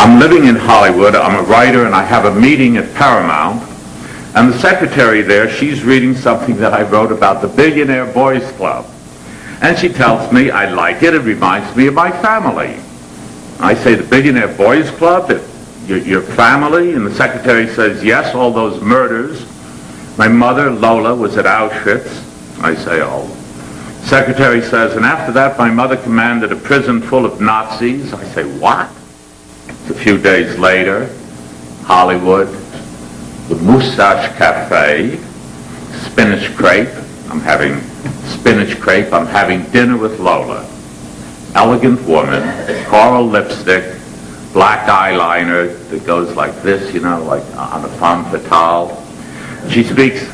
I'm living in Hollywood. I'm a writer, and I have a meeting at Paramount. And the secretary there, she's reading something that I wrote about the Billionaire Boys Club. And she tells me, I like it. It reminds me of my family. I say, the Billionaire Boys Club? Your family? And the secretary says, yes, all those murders. My mother, Lola, was at Auschwitz. I say, oh. Secretary says, and after that, my mother commanded a prison full of Nazis. I say, what? A few days later, Hollywood, the Mustache Cafe, spinach crepe. I'm having spinach crepe. I'm having dinner with Lola. Elegant woman, coral lipstick, black eyeliner that goes like this, you know, like on a femme fatale. She speaks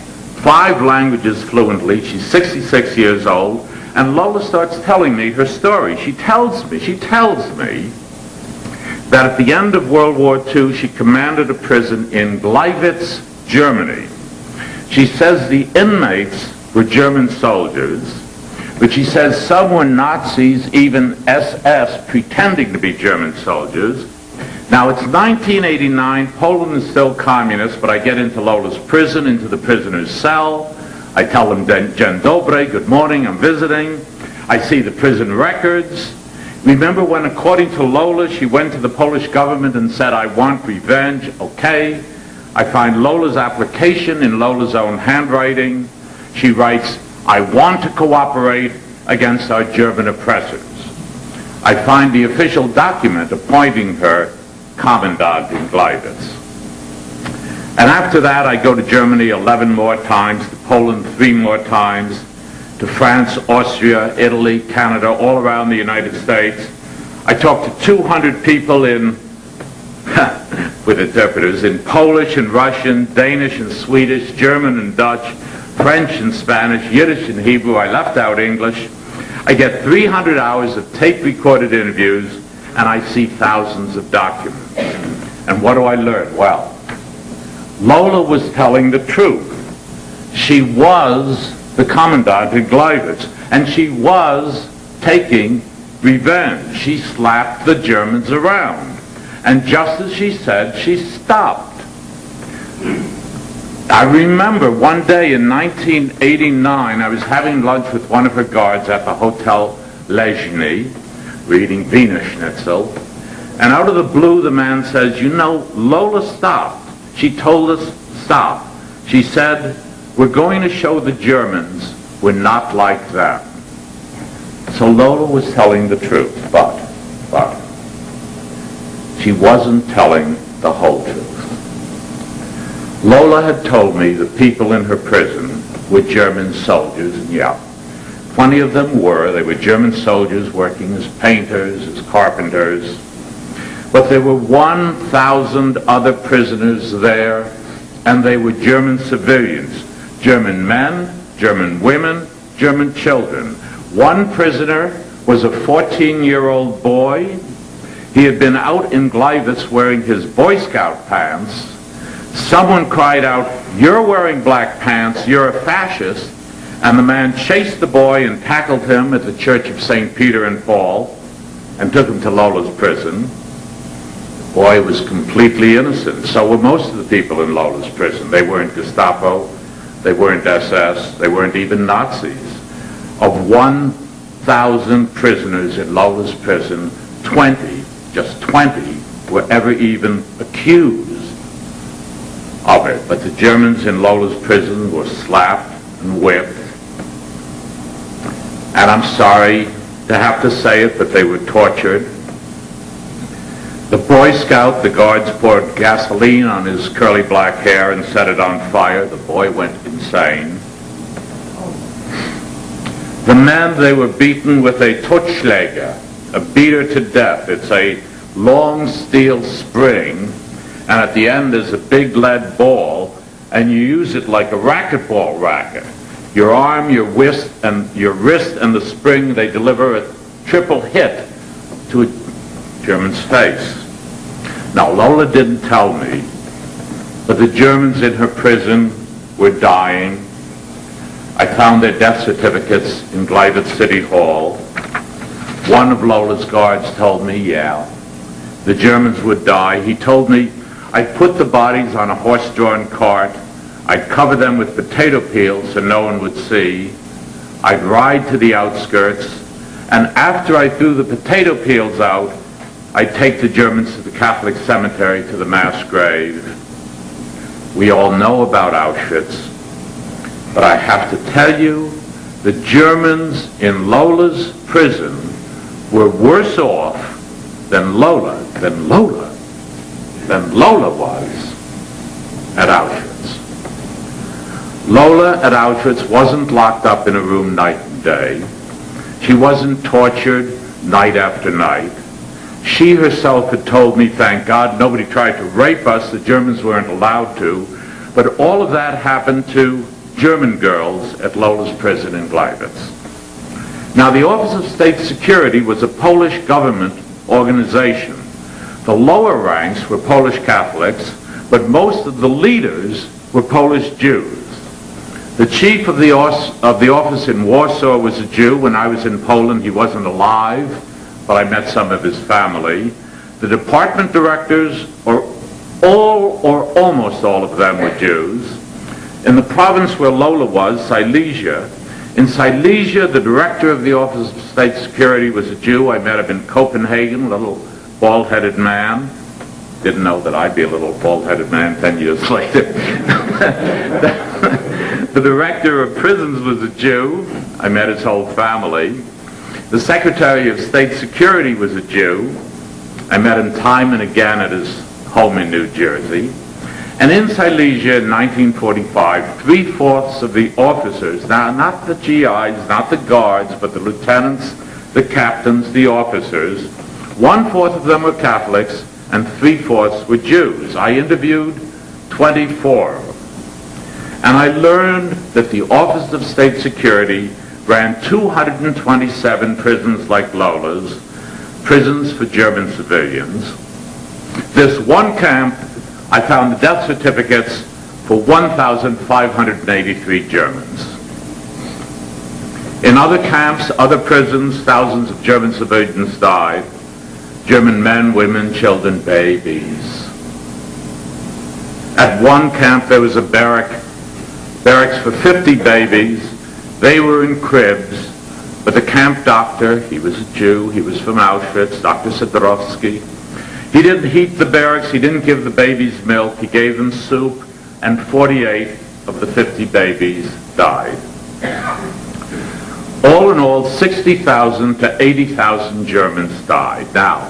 5 languages fluently. She's 66 years old. And Lola starts telling me her story. She tells me that at the end of World War II, she commanded a prison in Gleiwitz, Germany. She says the inmates were German soldiers, but she says some were Nazis, even SS, pretending to be German soldiers. Now, it's 1989, Poland is still communist, but I get into Lola's prison, into the prisoner's cell. I tell them, Dzień dobry, good morning, I'm visiting. I see the prison records. Remember when, according to Lola, she went to the Polish government and said, I want revenge, okay. I find Lola's application in Lola's own handwriting. She writes, I want to cooperate against our German oppressors. I find the official document appointing her commandant in Gleiwitz. And after that, I go to Germany 11 more times, to Poland 3 more times, to France, Austria, Italy, Canada, all around the United States. I talk to 200 people in, with interpreters, in Polish and Russian, Danish and Swedish, German and Dutch, French and Spanish, Yiddish and Hebrew. I left out English. I get 300 hours of tape-recorded interviews, and I see thousands of documents. And what do I learn? Well, Lola was telling the truth. She was the commandant in Gleiwitz, and she was taking revenge. She slapped the Germans around. And just as she said, she stopped. I remember one day in 1989, I was having lunch with one of her guards at the Hotel Lezhny, reading Wiener Schnitzel, and out of the blue the man says, you know, Lola stopped. She told us stop. She said, we're going to show the Germans we're not like them. So Lola was telling the truth, but she wasn't telling the whole truth. Lola had told me the people in her prison were German soldiers, and yeah, plenty of them were. They were German soldiers working as painters, as carpenters. But there were 1,000 other prisoners there, and they were German civilians. German men, German women, German children. One prisoner was a 14-year-old boy. He had been out in Gleiwitz wearing his Boy Scout pants. Someone cried out, you're wearing black pants, you're a fascist. And the man chased the boy and tackled him at the Church of St. Peter and Paul and took him to Lola's prison. The boy was completely innocent. So were most of the people in Lola's prison. They weren't Gestapo, they weren't SS, they weren't even Nazis. Of 1,000 prisoners in Lola's prison, 20, just 20, were ever even accused of it. But the Germans in Lola's prison were slapped and whipped. And I'm sorry to have to say it, but they were tortured. The Boy Scout, the guards poured gasoline on his curly black hair and set it on fire. The boy went insane. The men, they were beaten with a Totschläger, a beater to death. It's a long steel spring, and at the end is a big lead ball, and you use it like a racquetball racket. Your arm, your wrist, and the spring, they deliver a triple hit to a German's face. Now, Lola didn't tell me, but the Germans in her prison were dying. I found their death certificates in Gleiwitz City Hall. One of Lola's guards told me, yeah, the Germans would die. He told me I'd put the bodies on a horse-drawn cart, I'd cover them with potato peels so no one would see, I'd ride to the outskirts, and after I threw the potato peels out, I'd take the Germans to the Catholic cemetery to the mass grave. We all know about Auschwitz, but I have to tell you, the Germans in Lola's prison were worse off than Lola was at Auschwitz. Lola at Auschwitz wasn't locked up in a room night and day. She wasn't tortured night after night. She herself had told me, thank God, nobody tried to rape us, the Germans weren't allowed to, but all of that happened to German girls at Lola's prison in Gleiwitz. Now, the Office of State Security was a Polish government organization. The lower ranks were Polish Catholics, but most of the leaders were Polish Jews. The chief of the office in Warsaw was a Jew. When I was in Poland, he wasn't alive, but I met some of his family. The department directors, or almost all of them, were Jews. In the province where Lola was, Silesia, in Silesia, the director of the Office of State Security was a Jew. I met him in Copenhagen, a little bald-headed man. Didn't know that I'd be a little bald-headed man 10 years later. The director of prisons was a Jew. I met his whole family. The Secretary of State Security was a Jew. I met him time and again at his home in New Jersey. And in Silesia in 1945, 3/4 of the officers, now not the GIs, not the guards, but the lieutenants, the captains, the officers, 1/4 of them were Catholics and 3/4 were Jews. I interviewed 24 of them. And I learned that the Office of State Security ran 227 prisons like Lola's, prisons for German civilians. This one camp, I found the death certificates for 1,583 Germans. In other camps, other prisons, thousands of German civilians died. German men, women, children, babies. At one camp there was a barracks for 50 babies. They were in cribs, but the camp doctor, he was a Jew, he was from Auschwitz, Dr. Sidorowski, he didn't heat the barracks, he didn't give the babies milk, he gave them soup, and 48 of the 50 babies died. All in all, 60,000 to 80,000 Germans died. Now,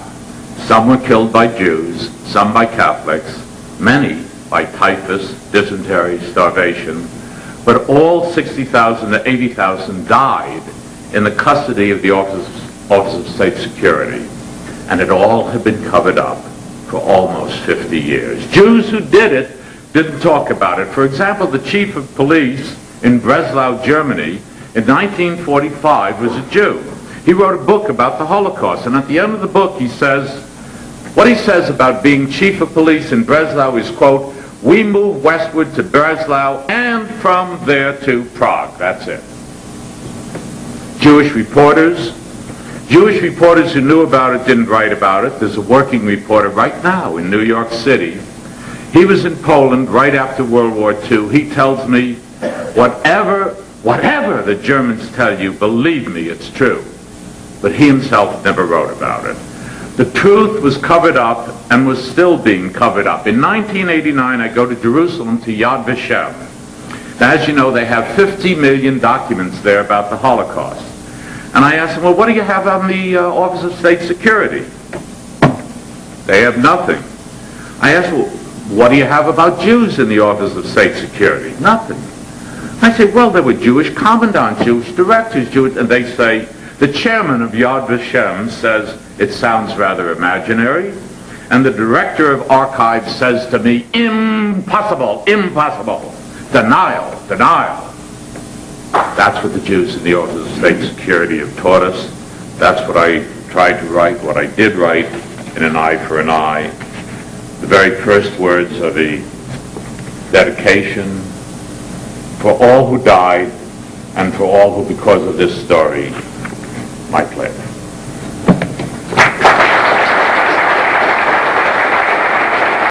some were killed by Jews, some by Catholics, many by typhus, dysentery, starvation, but all 60,000 to 80,000 died in the custody of the Office of State Security. And it all had been covered up for almost 50 years. Jews who did it didn't talk about it. For example, the chief of police in Breslau, Germany, in 1945 was a Jew. He wrote a book about the Holocaust, and at the end of the book he says, what he says about being chief of police in Breslau is, quote, "We move westward to Breslau and from there to Prague." That's it. Jewish reporters who knew about it didn't write about it. There's a working reporter right now in New York City. He was in Poland right after World War II. He tells me, whatever the Germans tell you, believe me, it's true. But he himself never wrote about it. The truth was covered up and was still being covered up. In 1989, I go to Jerusalem to Yad Vashem. Now, as you know, they have 50 million documents there about the Holocaust. And I asked them, well, what do you have on the Office of State Security? They have nothing. I asked, well, what do you have about Jews in the Office of State Security? Nothing. I say, well, there were Jewish commandants, Jewish directors, and they say, the chairman of Yad Vashem says it sounds rather imaginary, and the director of archives says to me, impossible, impossible, denial, denial. That's what the Jews in the Office of State Security have taught us. That's what I tried to write, what I did write in An Eye for an Eye. The very first words of the dedication for all who died and for all who, because of this story, might live.